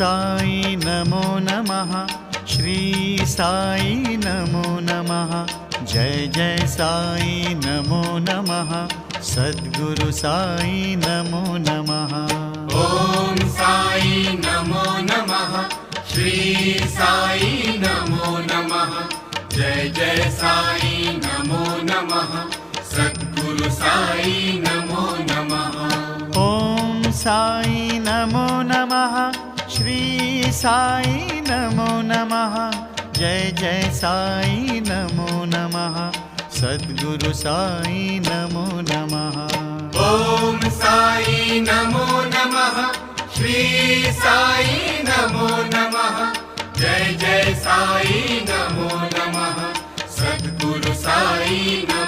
साई नमो नमः। श्री साई नमो नमः। जय जय साई नमो नमः। सद्गुरु साई नमो नमः। ओम साई नमो नमः। श्री साई नमो नमः। जय जय साई नमो नमः। सद्गुरु साई नमो नमः। ओम साई नमो नमः। श्री साई नमो नमः। जय जय साई नमो नमः। सद्गुरु साई नमो नमः। ओम साई नमो नमः। श्री साई नमो नमः। जय जय साई नमो नमः। सद्गुरु साई नमो